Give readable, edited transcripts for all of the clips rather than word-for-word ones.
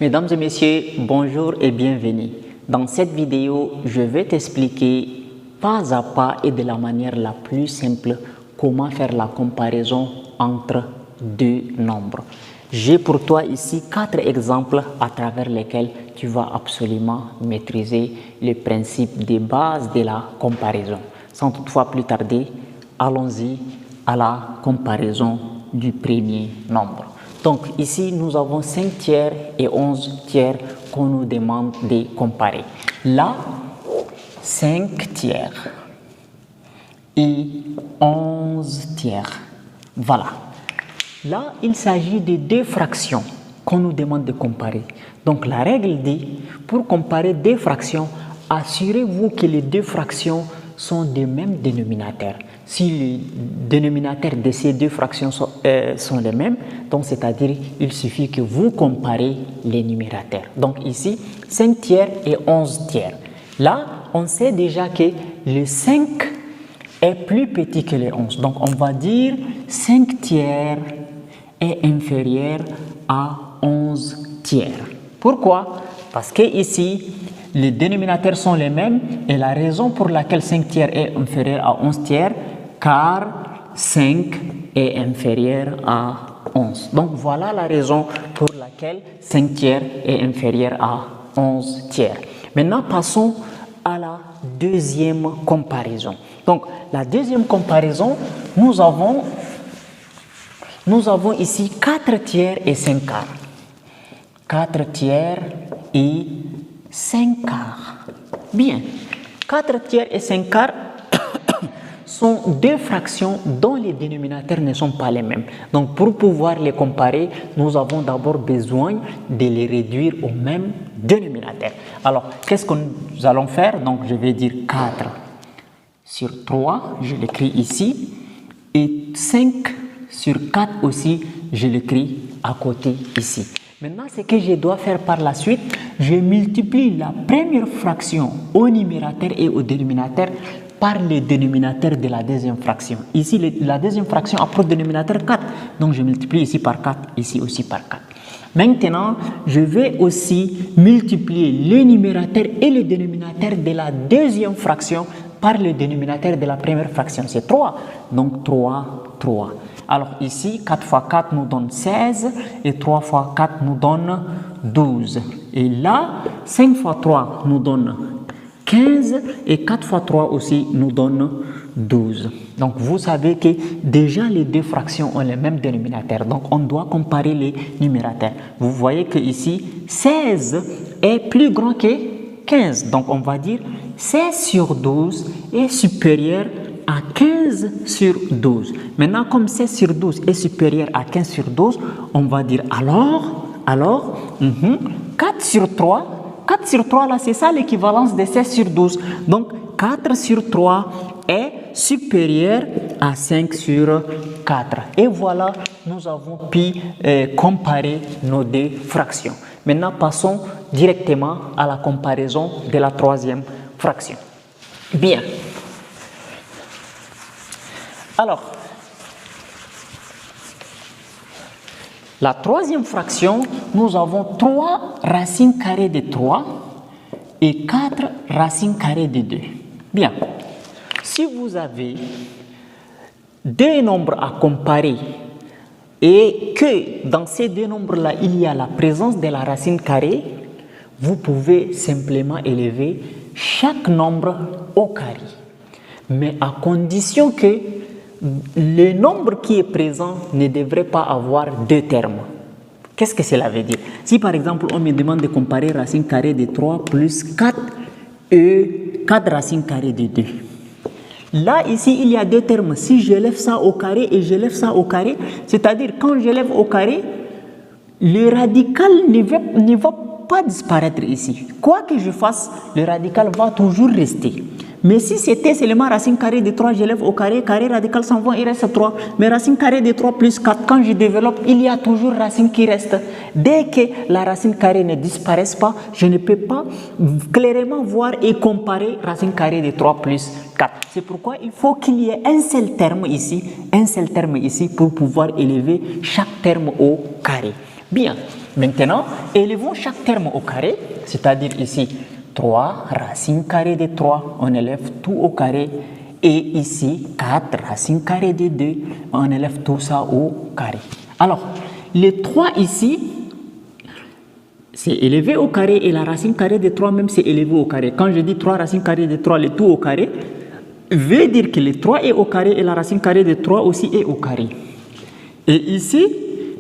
Mesdames et messieurs, bonjour et bienvenue. Dans cette vidéo, je vais t'expliquer pas à pas et de la manière la plus simple comment faire la comparaison entre deux nombres. J'ai pour toi ici 4 exemples à travers lesquels tu vas absolument maîtriser le principe de base de la comparaison. Sans toutefois plus tarder, allons-y à la comparaison du premier nombre. Donc ici, nous avons 5 tiers et 11 tiers qu'on nous demande de comparer. Là, 5 tiers et 11 tiers. Voilà. Là, il s'agit de deux fractions qu'on nous demande de comparer. Donc la règle dit, pour comparer deux fractions, assurez-vous que les deux fractions sont des mêmes dénominateurs. Si les dénominateurs de ces deux fractions sont les mêmes, donc c'est-à-dire il suffit que vous comparez les numérateurs. Donc ici, 5 tiers et 11 tiers. Là, on sait déjà que le 5 est plus petit que le 11. Donc on va dire 5 tiers est inférieur à 11 tiers. Pourquoi? Parce que ici, les dénominateurs sont les mêmes et la raison pour laquelle 5 tiers est inférieur à 11 tiers, car 5 est inférieur à 11. Donc voilà la raison pour laquelle 5 tiers est inférieur à 11 tiers. Maintenant, passons à la deuxième comparaison. Donc la deuxième comparaison, nous avons ici 4 tiers et 5 quarts. 4 tiers et 5 quarts. Bien, 4 tiers et 5 quarts sont deux fractions dont les dénominateurs ne sont pas les mêmes. Donc pour pouvoir les comparer, nous avons d'abord besoin de les réduire au même dénominateur. Alors, qu'est-ce que nous allons faire? Donc je vais dire 4 sur 3, je l'écris ici, et 5 sur 4 aussi, je l'écris à côté ici. Maintenant, ce que je dois faire par la suite, je multiplie la première fraction au numérateur et au dénominateur par le dénominateur de la deuxième fraction. Ici, la deuxième fraction a pour dénominateur 4, donc je multiplie ici par 4, ici aussi par 4. Maintenant, je vais aussi multiplier le numérateur et le dénominateur de la deuxième fraction par le dénominateur de la première fraction, c'est 3, donc 3, 3. Alors ici, 4 fois 4 nous donne 16 et 3 fois 4 nous donne 12. Et là, 5 fois 3 nous donne 15 et 4 fois 3 aussi nous donne 12. Donc vous savez que déjà les deux fractions ont le même dénominateur. Donc on doit comparer les numérateurs. Vous voyez que ici, 16 est plus grand que 15. Donc on va dire 16 sur 12 est supérieur à 15 sur 12. Maintenant, comme 16 sur 12 est supérieur à 15 sur 12, on va dire alors 4 sur 3, 4 sur 3 là, c'est ça l'équivalence de 16 sur 12. Donc 4 sur 3 est supérieur à 5 sur 4. Et voilà, nous avons pu comparer nos deux fractions. Maintenant, passons directement à la comparaison de la troisième fraction. Bien. Alors, la troisième fraction, nous avons 3 racines carrées de 3 et 4 racines carrées de 2. Bien, si vous avez deux nombres à comparer et que dans ces deux nombres-là, il y a la présence de la racine carrée, vous pouvez simplement élever chaque nombre au carré. Mais à condition que le nombre qui est présent ne devrait pas avoir deux termes. Qu'est-ce que cela veut dire? Si par exemple on me demande de comparer racine carrée de 3 plus 4 et 4 racines carrées de 2. Là, ici, il y a deux termes. Si j'élève ça au carré et j'élève ça au carré, c'est-à-dire quand j'élève au carré, le radical ne va pas disparaître ici. Quoi que je fasse, le radical va toujours rester. Mais si c'était seulement racine carrée de 3, j'élève au carré, carré radical s'en va, il reste 3. Mais racine carrée de 3 plus 4, quand je développe, il y a toujours racine qui reste. Dès que la racine carrée ne disparaisse pas, je ne peux pas clairement voir et comparer racine carrée de 3 plus 4. C'est pourquoi il faut qu'il y ait un seul terme ici pour pouvoir élever chaque terme au carré. Bien, Maintenant, élevons chaque terme au carré, c'est-à-dire ici 3 racine carrée de 3, on élève tout au carré. Et ici 4 racine carrée de 2, on élève tout ça au carré. Alors, les 3 ici, c'est élevé au carré et la racine carrée de 3 même c'est élevé au carré. Quand je dis 3 racines carrées de 3, le tout au carré, veut dire que le 3 est au carré et la racine carrée de 3 aussi est au carré. Et ici,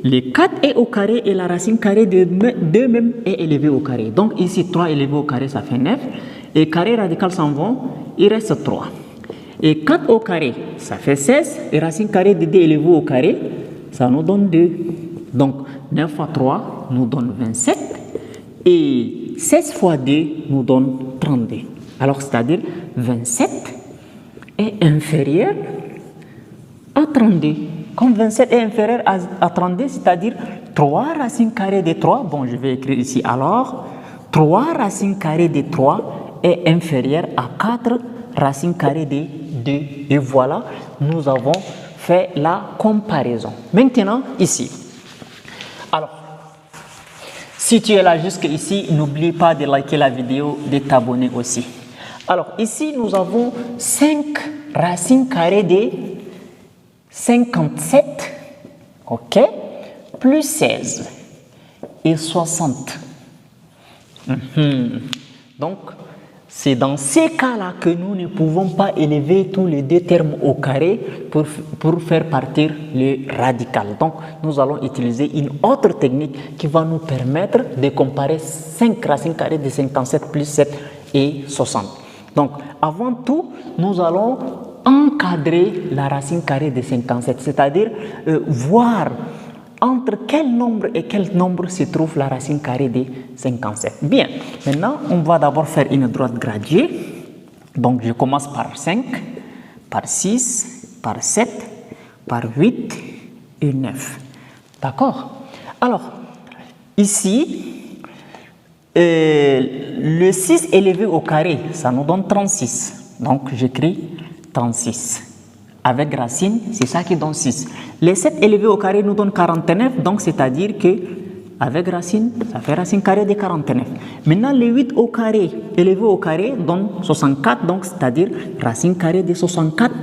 le 4 est au carré et la racine carrée de 2 même est élevée au carré. Donc ici, 3 élevé au carré, ça fait 9. Et carré radical s'en vont, il reste 3. Et 4 au carré, ça fait 16. Et racine carrée de 2 élevée au carré, ça nous donne 2. Donc 9 fois 3 nous donne 27. Et 16 fois 2 nous donne 32. Alors c'est-à-dire 27 est inférieur à 32. Comme 27 est inférieur à 32, c'est-à-dire 3 racines carrées de 3. Bon, je vais écrire ici. Alors, 3 racines carrées de 3 est inférieur à 4 racines carrées de 2. Et voilà, nous avons fait la comparaison. Maintenant, ici. Alors, si tu es là jusqu'ici, n'oublie pas de liker la vidéo, de t'abonner aussi. Alors, ici, nous avons 5 racines carrées de 57, ok, plus 16 et 60. Donc, c'est dans ces cas-là que nous ne pouvons pas élever tous les deux termes au carré pour faire partir le radical. Donc, nous allons utiliser une autre technique qui va nous permettre de comparer 5 racines carrées de 57 plus 7 et 60. Donc, avant tout, nous allons encadrer la racine carrée de 57, c'est-à-dire voir entre quel nombre et quel nombre se trouve la racine carrée de 57. Bien, maintenant, on va d'abord faire une droite graduée. Donc, je commence par 5, par 6, par 7, par 8 et 9. D'accord? Alors, ici, le 6 élevé au carré, ça nous donne 36. Donc, j'écris 36. Avec racine, c'est ça qui donne 6. Les 7 élevés au carré nous donnent 49, donc c'est-à-dire que avec racine, ça fait racine carrée de 49. Maintenant, les 8 au carré, élevé au carré, donne 64, donc c'est-à-dire racine carrée de 64,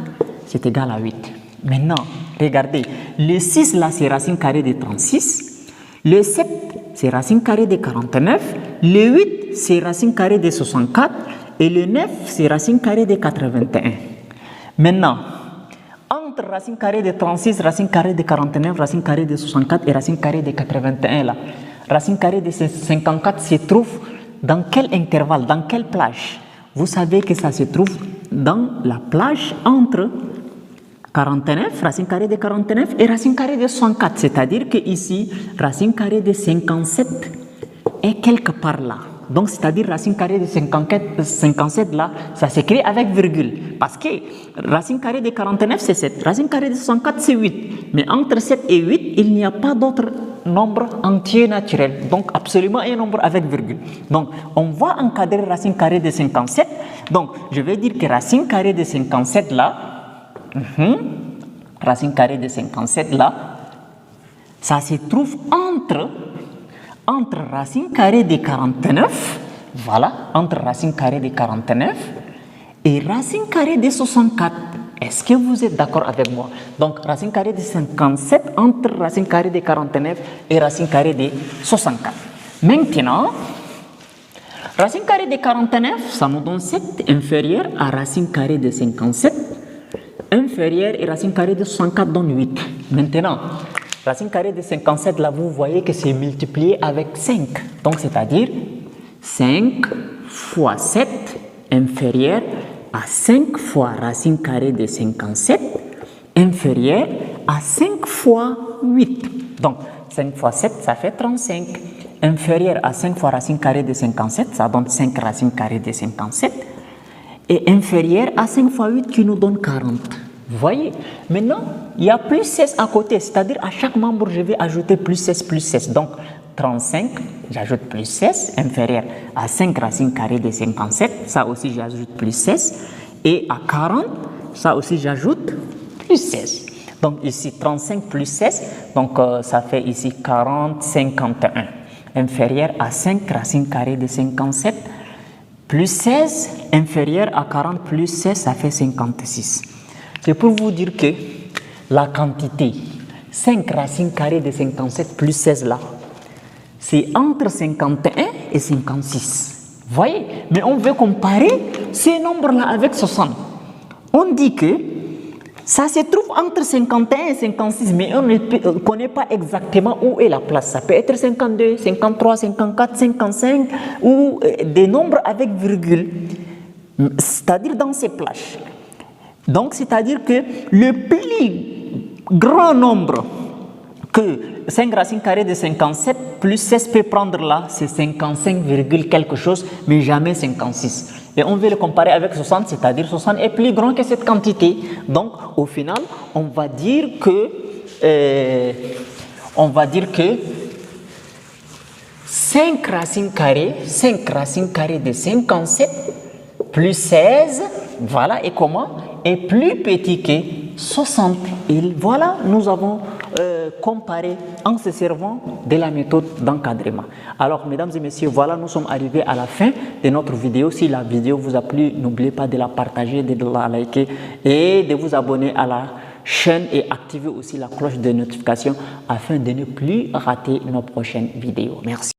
c'est égal à 8. Maintenant, regardez, le 6 là, c'est racine carrée de 36. Le 7, c'est racine carrée de 49. Le 8, c'est racine carrée de 64. Et le 9, c'est racine carrée de 81. Maintenant, entre racine carrée de 36, racine carrée de 49, racine carrée de 64 et racine carrée de 81, là, racine carrée de 54 se trouve dans quel intervalle, dans quelle plage? Vous savez que ça se trouve dans la plage entre 49, racine carrée de 49 et racine carrée de 64. C'est-à-dire que ici, racine carrée de 57 est quelque part là. Donc, c'est-à-dire racine carrée de 57 là, ça s'écrit avec virgule. Parce que racine carrée de 49, c'est 7. Racine carrée de 64, c'est 8. Mais entre 7 et 8, il n'y a pas d'autre nombre entier naturel. Donc, absolument un nombre avec virgule. Donc, on va encadrer racine carrée de 57. Donc, je vais dire que racine carrée de 57 là, racine carrée de 57 là, ça se trouve entre racine carrée de 49, voilà, entre racine carrée de 49 et racine carrée de 64. Est-ce que vous êtes d'accord avec moi? Donc, racine carrée de 57 entre racine carrée de 49 et racine carrée de 64. Maintenant, racine carrée de 49, ça nous donne 7 inférieur à racine carrée de 57. Inférieur et racine carrée de 64 donne 8. Maintenant, racine carrée de 57, là, vous voyez que c'est multiplié avec 5. Donc, c'est-à-dire 5 fois 7 inférieur à 5 fois racine carrée de 57 inférieur à 5 fois 8. Donc, 5 fois 7, ça fait 35. Inférieur à 5 fois racine carrée de 57, ça donne 5 racine carrée de 57. Et inférieur à 5 fois 8 qui nous donne 40. Vous voyez? Maintenant, il y a plus 16 à côté, c'est-à-dire à chaque membre, je vais ajouter plus 16, plus 16. Donc, 35, j'ajoute plus 16, inférieur à 5 racines carrées de 57, ça aussi j'ajoute plus 16. Et à 40, ça aussi j'ajoute plus 16. Donc ici, 35 plus 16, donc ça fait ici 40, 51. inférieur à 5 racine carrée de 57 plus 16 inférieur à 40 plus 16, ça fait 56. C'est pour vous dire que la quantité 5 racine carrée de 57 plus 16 là, c'est entre 51 et 56. Vous voyez? Mais on veut comparer ces nombres-là avec 60. On dit que ça se trouve entre 51 et 56, mais on ne connaît pas exactement où est la place. Ça peut être 52, 53, 54, 55 ou des nombres avec virgule, c'est-à-dire dans ces plages. Donc, c'est-à-dire que le plus grand nombre que 5 racines carrées de 57 plus 16 peut prendre là, c'est 55, quelque chose, mais jamais 56. Et on veut le comparer avec 60, c'est-à-dire 60 est plus grand que cette quantité. Donc, au final, on va dire que 5 racines carrées de 57 plus 16, voilà, et comment? Est plus petit que 60. Et voilà, nous avons comparé en se servant de la méthode d'encadrement. Alors, mesdames et messieurs, voilà, nous sommes arrivés à la fin de notre vidéo. Si la vidéo vous a plu, n'oubliez pas de la partager, de la liker et de vous abonner à la chaîne et activer aussi la cloche de notification afin de ne plus rater nos prochaines vidéos. Merci.